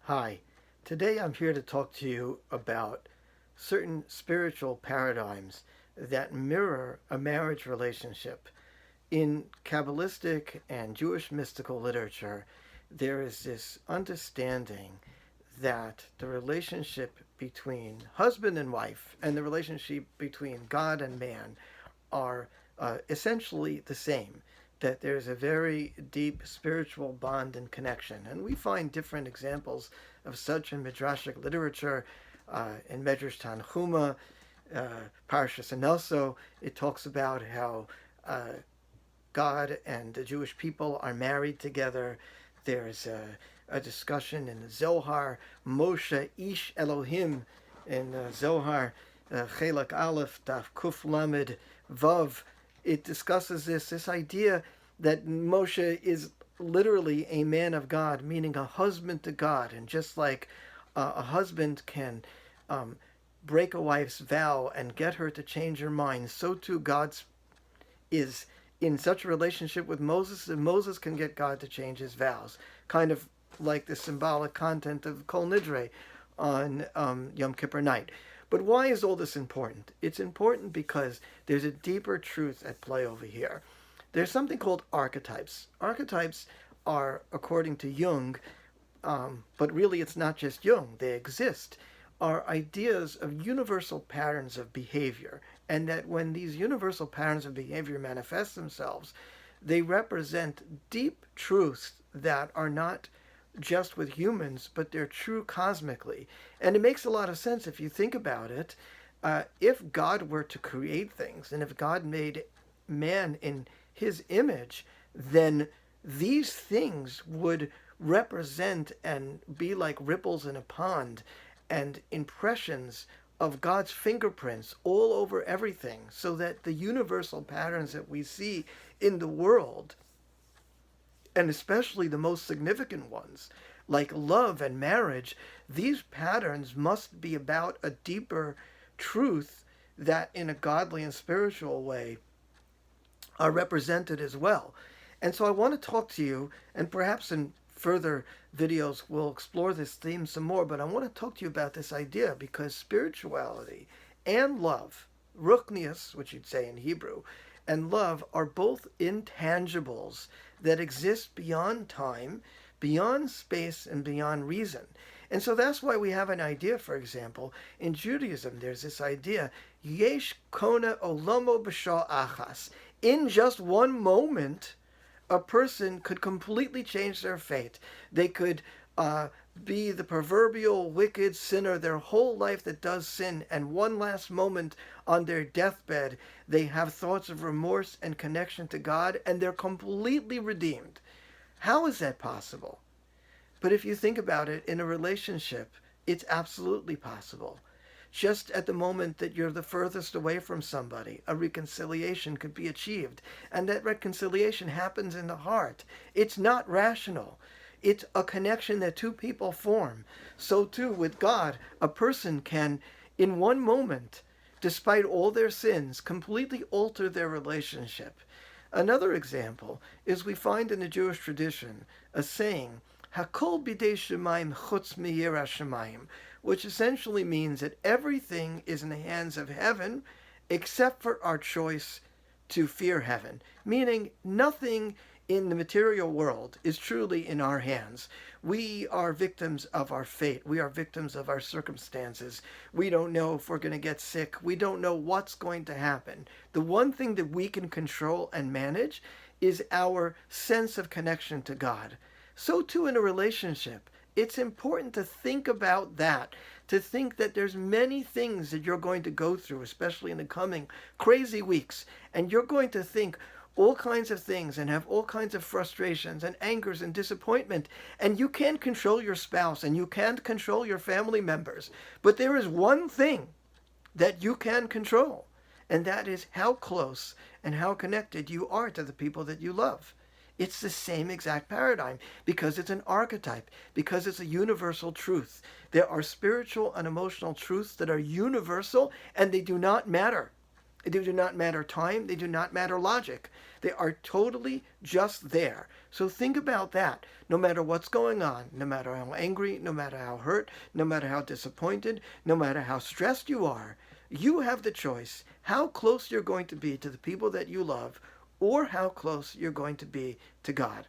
Hi, today I'm here to talk to you about certain spiritual paradigms that mirror a marriage relationship. In Kabbalistic and Jewish mystical literature, there is this understanding that the relationship between husband and wife and the relationship between God and man are essentially the same. That there's a very deep spiritual bond and connection. And we find different examples of such in Midrashic literature. In Medrash Tanchuma, Parshas and also, it talks about how God and the Jewish people are married together. There's a discussion in the Zohar, Moshe Ish Elohim in Zohar, Chelak Aleph, Daf Kuf Lamed Vav. It discusses this idea that Moshe is literally a man of God, meaning a husband to God. And just like a husband can break a wife's vow and get her to change her mind, so too God's is in such a relationship with Moses that Moses can get God to change his vows. Kind of like the symbolic content of Kol Nidre on Yom Kippur night. But why is all this important? It's important because there's a deeper truth at play over here. There's something called archetypes. Archetypes are, according to Jung, but really it's not just Jung, they exist, are ideas of universal patterns of behavior. And that when these universal patterns of behavior manifest themselves, they represent deep truths that are not just with humans, but they're true cosmically. And it makes a lot of sense if you think about it. If God were to create things, and if God made man in his image, then these things would represent and be like ripples in a pond and impressions of God's fingerprints all over everything, so that the universal patterns that we see in the world, and especially the most significant ones, like love and marriage, these patterns must be about a deeper truth that in a godly and spiritual way are represented as well. And so I want to talk to you, and perhaps in further videos we'll explore this theme some more, but I want to talk to you about this idea because spirituality and love, ruchnius, which you'd say in Hebrew, and love are both intangibles that exist beyond time, beyond space, and beyond reason. And so that's why we have an idea, for example, in Judaism, there's this idea, yesh kona olamo b'shah achas. In just one moment, a person could completely change their fate. They could be the proverbial wicked sinner their whole life that does sin, and one last moment on their deathbed, they have thoughts of remorse and connection to God, and they're completely redeemed. How is that possible? But if you think about it, in a relationship, it's absolutely possible. Just at the moment that you're the furthest away from somebody, a reconciliation could be achieved. And that reconciliation happens in the heart. It's not rational. It's a connection that two people form. So too with God, a person can, in one moment, despite all their sins, completely alter their relationship. Another example is we find in the Jewish tradition a saying, Hakol bidei shemayim chutz miyira shemayim, which essentially means that everything is in the hands of heaven except for our choice to fear heaven. Meaning nothing in the material world is truly in our hands. We are victims of our fate. We are victims of our circumstances. We don't know if we're going to get sick. We don't know what's going to happen. The one thing that we can control and manage is our sense of connection to God. So too in a relationship. It's important to think about that, to think that there's many things that you're going to go through, especially in the coming crazy weeks, and you're going to think all kinds of things and have all kinds of frustrations and angers and disappointment, and you can't control your spouse and you can't control your family members, but there is one thing that you can control, and that is how close and how connected you are to the people that you love. It's the same exact paradigm because it's an archetype, because it's a universal truth. There are spiritual and emotional truths that are universal and they do not matter. They do not matter time. They do not matter logic. They are totally just there. So think about that. No matter what's going on, no matter how angry, no matter how hurt, no matter how disappointed, no matter how stressed you have the choice how close you're going to be to the people that you love or how close you're going to be to God.